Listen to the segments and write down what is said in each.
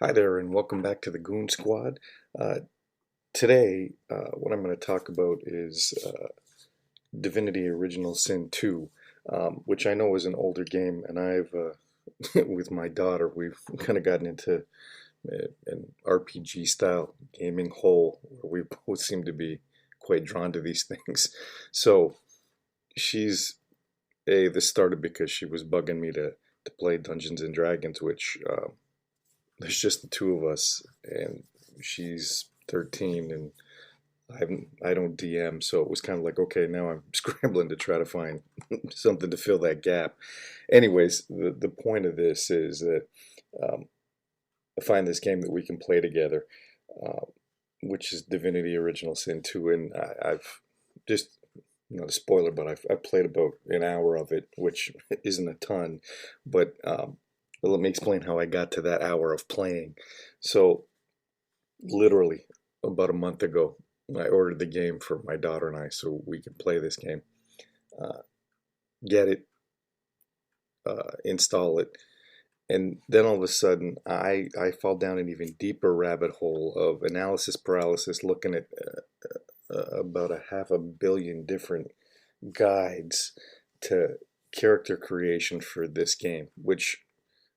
Hi there, and welcome back to the Goon Squad. Uh, Today, what I'm going to talk about is Divinity Original Sin 2, which I know is an older game, and with my daughter, we've kind of gotten into an RPG style gaming hole where we both seem to be quite drawn to these things. So she's, this started because she was bugging me to play Dungeons and Dragons, which there's just the two of us, and she's 13, and I don't DM, so it was kind of like, okay, now I'm scrambling to try to find something to fill that gap. Anyways, the point of this is that um, I find this game that we can play together, uh, which is Divinity Original Sin 2, and I've just, not a spoiler, but I've played about an hour of it, which isn't a ton, but let me explain how I got to that hour of playing. So, literally, about a month ago, I ordered the game for my daughter and I so we could play this game. Uh, get it, install it, and then all of a sudden I fall down an even deeper rabbit hole of analysis paralysis, looking at about a half a billion different guides to character creation for this game, which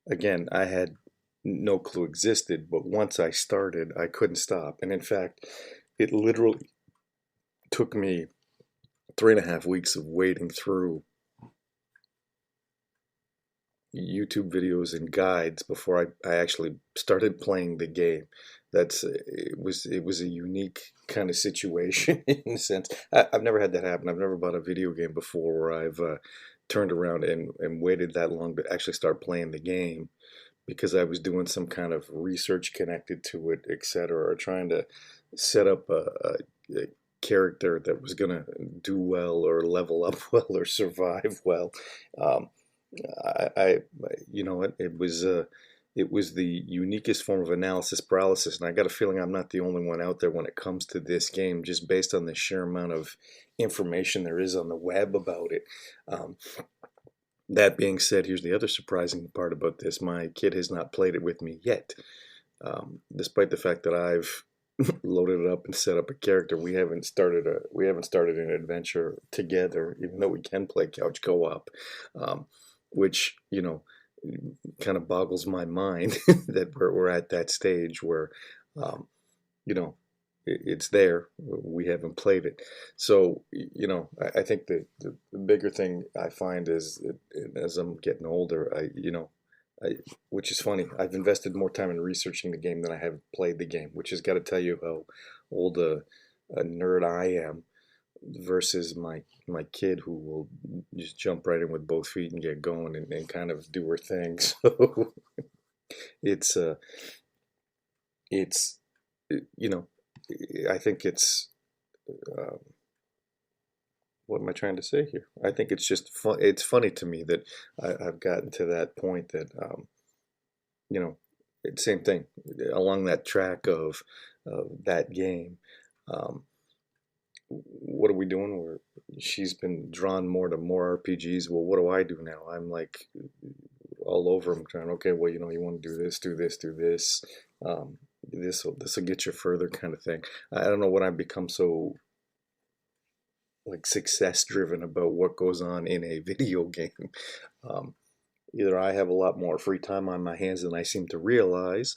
again I had no clue existed, but once I started, I couldn't stop. And in fact, it literally took me 3.5 weeks of wading through YouTube videos and guides before I actually started playing the game. It was a unique kind of situation in a sense. I've never had that happen. I've never bought a video game before where I've turned around and waited that long to actually start playing the game because I was doing some kind of research connected to it, etc., or trying to set up a character that was going to do well or level up well or survive well. Um, I you know, it was the uniquest form of analysis paralysis, and I got a feeling I'm not the only one out there when it comes to this game, just based on the sheer amount of information there is on the web about it. Um, that being said, here's the other surprising part about this: my kid has not played it with me yet, despite the fact that I've loaded it up and set up a character. We haven't started an adventure together, even though we can play couch co-op, um, which kind of boggles my mind that we're at that stage where um, you know it's there. We haven't played it, so I think the bigger thing I find is that as I'm getting older, I, which is funny. I've invested more time in researching the game than I have played the game, which has got to tell you how old a nerd I am versus my kid who will just jump right in with both feet and get going and kind of do her thing. So it's it's you know I think it's uh, what am I trying to say here? I think it's just fun. It's funny to me that I've gotten to that point that you know, same thing along that track of that game. Um, what are we doing? Where she's been drawn more to more RPGs. Well, what do I do now? I'm like all over them, trying. Okay, well, you want to do this, do this, do this. Um, this will get you further, kind of thing. I don't know when I become so like success driven about what goes on in a video game. Um, Either I have a lot more free time on my hands than I seem to realize,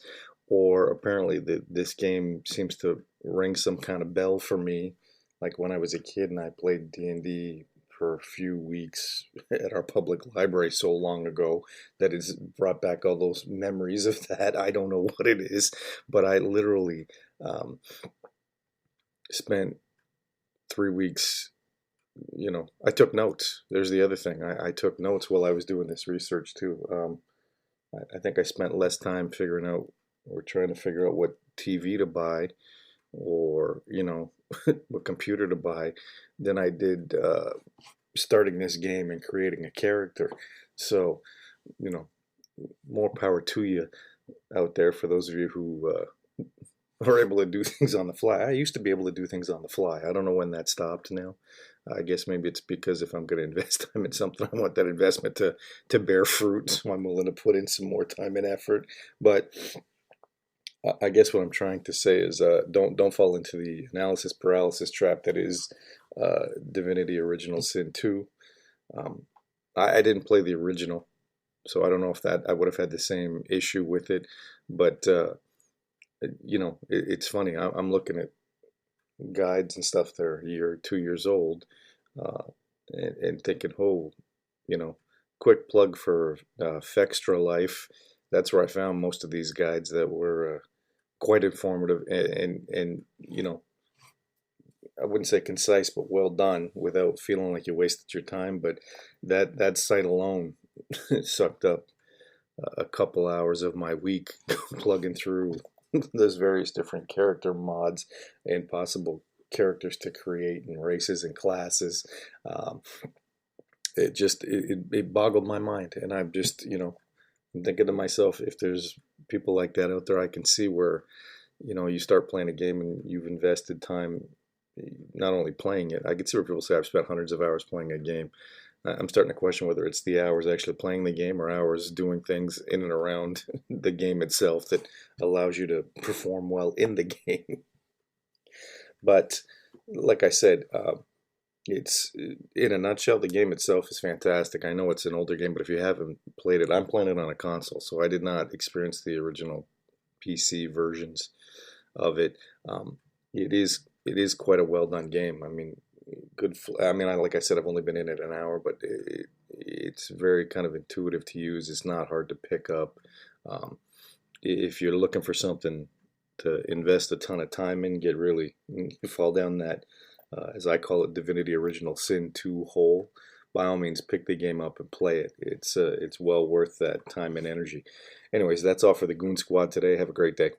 or apparently this game seems to ring some kind of bell for me. Like when I was a kid and I played D&D for a few weeks at our public library so long ago that it's brought back all those memories of that. I don't know what it is, but I literally um, spent 3 weeks. I took notes. There's the other thing. I took notes while I was doing this research too. I think I spent less time figuring out or trying to figure out what TV to buy or, what computer to buy than I did starting this game and creating a character. So, you know, more power to you out there for those of you who are able to do things on the fly. I used to be able to do things on the fly. I don't know when that stopped now. I guess maybe it's because if I'm going to invest time in something, I want that investment to bear fruit. So I'm willing to put in some more time and effort. But I guess what I'm trying to say is don't fall into the analysis paralysis trap that is Divinity Original Sin 2. Um, I didn't play the original, so I don't know if that I would have had the same issue with it. But it's funny. I'm looking at guides and stuff that are a year, 2 years old, uh, and thinking, oh, you know, quick plug for Fextra Life. That's where I found most of these guides that were quite informative and I wouldn't say concise, but well done without feeling like you wasted your time. But that site alone sucked up a couple hours of my week plugging through those various different character mods and possible characters to create and races and classes. Um, it boggled my mind, and I'm just I'm thinking to myself, if there's people like that out there, I can see where you start playing a game and you've invested time not only playing it. I can see where people say I've spent hundreds of hours playing a game. I'm starting to question whether it's the hours actually playing the game or hours doing things in and around the game itself that allows you to perform well in the game. But like I said, it's in a nutshell, the game itself is fantastic. I know it's an older game, but if you haven't played it, I'm playing it on a console, so I did not experience the original PC versions of it. It is quite a well done game. I mean, I mean, like I said, I've only been in it an hour, but it's very kind of intuitive to use. It's not hard to pick up. Um, if you're looking for something to invest a ton of time in, get really fall down that, as I call it, Divinity Original Sin 2 hole, by all means, pick the game up and play it. It's well worth that time and energy. Anyways, that's all for the Goon Squad today. Have a great day.